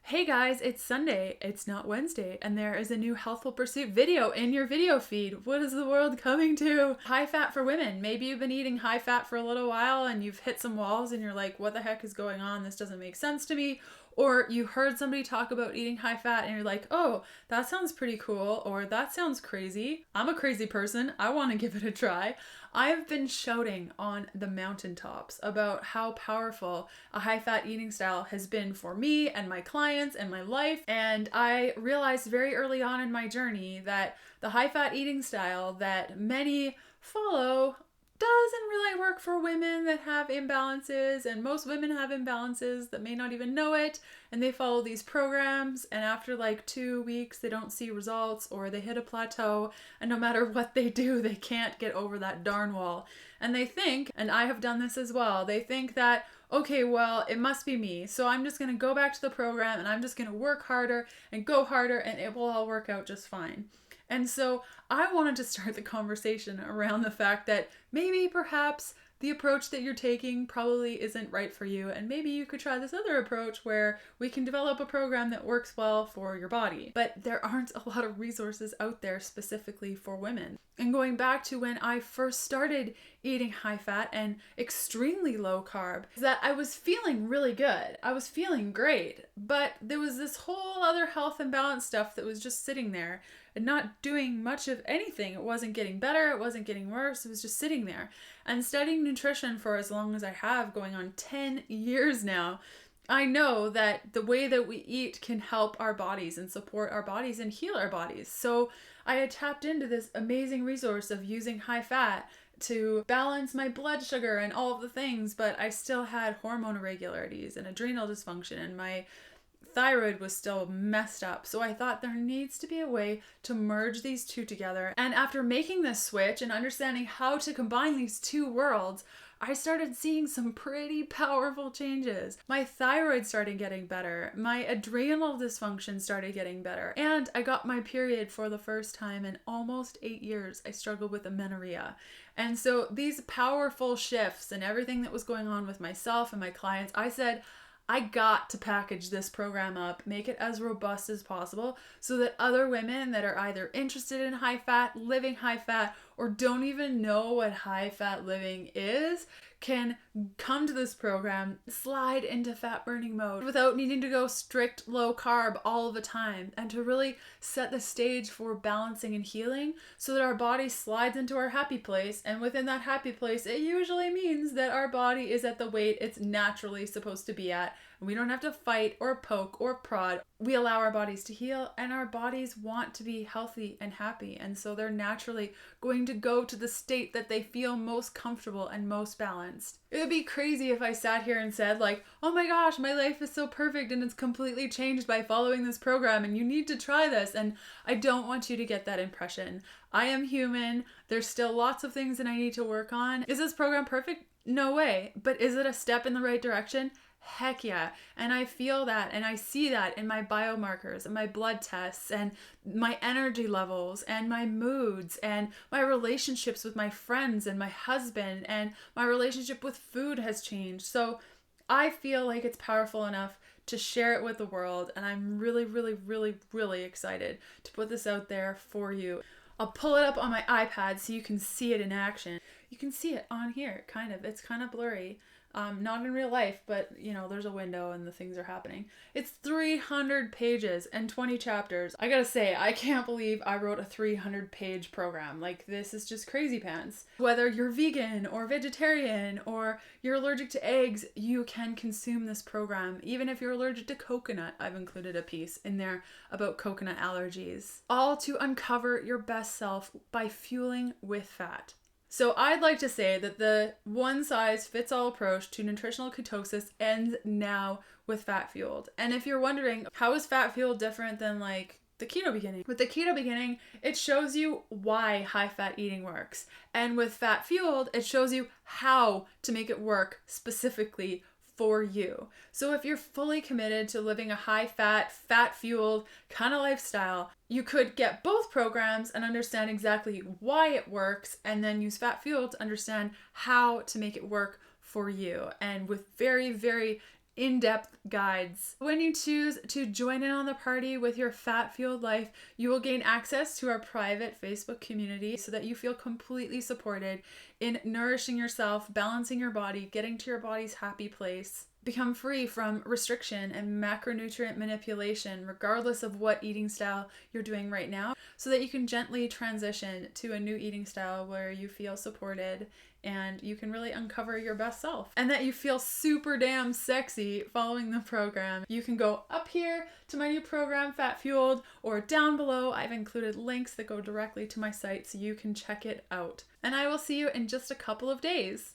Hey guys, it's Sunday, it's not Wednesday, and there is a new Healthful Pursuit video in your video feed. What is the world coming to? High fat for women. Maybe you've been eating high fat for a little while and you've hit some walls and you're like, what the heck is going on? This doesn't make sense to me. Or you heard somebody talk about eating high fat and you're like, oh, that sounds pretty cool, or that sounds crazy. I'm a crazy person. I want to give it a try. I've been shouting on the mountaintops about how powerful a high fat eating style has been for me and my clients and my life. And I realized very early on in my journey that the high fat eating style that many follow doesn't really work for women that have imbalances, and most women have imbalances that may not even know it, and they follow these programs, and after like 2 weeks they don't see results, or they hit a plateau, and no matter what they do they can't get over that darn wall. And they think, and I have done this as well, they think that, okay, well, it must be me, so I'm just going to go back to the program and I'm just going to work harder and go harder and it will all work out just fine. And so I wanted to start the conversation around the fact that maybe perhaps the approach that you're taking probably isn't right for you, and maybe you could try this other approach where we can develop a program that works well for your body. But there aren't a lot of resources out there specifically for women. And going back to when I first started eating high fat and extremely low carb, is that I was feeling really good. I was feeling great, but there was this whole other health and balance stuff that was just sitting there and not doing much of anything. It wasn't getting better, it wasn't getting worse, it was just sitting there. And studying nutrition for as long as I have, going on 10 years now, I know that the way that we eat can help our bodies and support our bodies and heal our bodies. So I had tapped into this amazing resource of using high fat to balance my blood sugar and all of the things, but I still had hormone irregularities and adrenal dysfunction, and my thyroid was still messed up. So I thought there needs to be a way to merge these two together. And after making this switch and understanding how to combine these two worlds, I started seeing some pretty powerful changes. My thyroid started getting better. My adrenal dysfunction started getting better. And I got my period for the first time in almost 8 years. I struggled with amenorrhea. And so these powerful shifts and everything that was going on with myself and my clients, I said, I got to package this program up, make it as robust as possible so that other women that are either interested in high fat, living high fat, or don't even know what high fat living is can come to this program, slide into fat burning mode without needing to go strict low carb all the time, and to really set the stage for balancing and healing so that our body slides into our happy place. And within that happy place, it usually means that our body is at the weight it's naturally supposed to be at, and we don't have to fight or poke or prod. We allow our bodies to heal, and our bodies want to be healthy and happy, and so they're naturally going to go to the state that they feel most comfortable and most balanced. It would be crazy if I sat here and said like, oh my gosh, my life is so perfect and it's completely changed by following this program and you need to try this. And I don't want you to get that impression. I am human. There's still lots of things that I need to work on. Is this program perfect? No way. But is it a step in the right direction? Heck yeah. And I feel that and I see that in my biomarkers and my blood tests and my energy levels and my moods and my relationships with my friends and my husband, and my relationship with food has changed. So I feel like it's powerful enough to share it with the world, and I'm really, really, really, really excited to put this out there for you. I'll pull it up on my iPad so you can see it in action. You can see it on here, kind of. It's kind of blurry. Not in real life, but there's a window and the things are happening. It's 300 pages and 20 chapters. I gotta say, I can't believe I wrote a 300-page program. Like, this is just crazy pants. Whether you're vegan or vegetarian or you're allergic to eggs, you can consume this program. Even if you're allergic to coconut, I've included a piece in there about coconut allergies. All to uncover your best self by fueling with fat. So I'd like to say that the one-size-fits-all approach to nutritional ketosis ends now with fat fueled. And if you're wondering, how is fat fueled different than like the keto beginning? With the keto beginning, it shows you why high-fat eating works. And with fat fueled, it shows you how to make it work specifically for you. So if you're fully committed to living a high-fat, fat-fueled kind of lifestyle, you could get both programs and understand exactly why it works, and then use fat fuel to understand how to make it work for you. And with very, very in-depth guides. When you choose to join in on the party with your fat-fueled life, you will gain access to our private Facebook community so that you feel completely supported in nourishing yourself, balancing your body, getting to your body's happy place. Become free from restriction and macronutrient manipulation, regardless of what eating style you're doing right now, so that you can gently transition to a new eating style where you feel supported and you can really uncover your best self, and that you feel super damn sexy following the program. You can go up here to my new program, Fat Fueled, or down below. I've included links that go directly to my site so you can check it out. And I will see you in just a couple of days.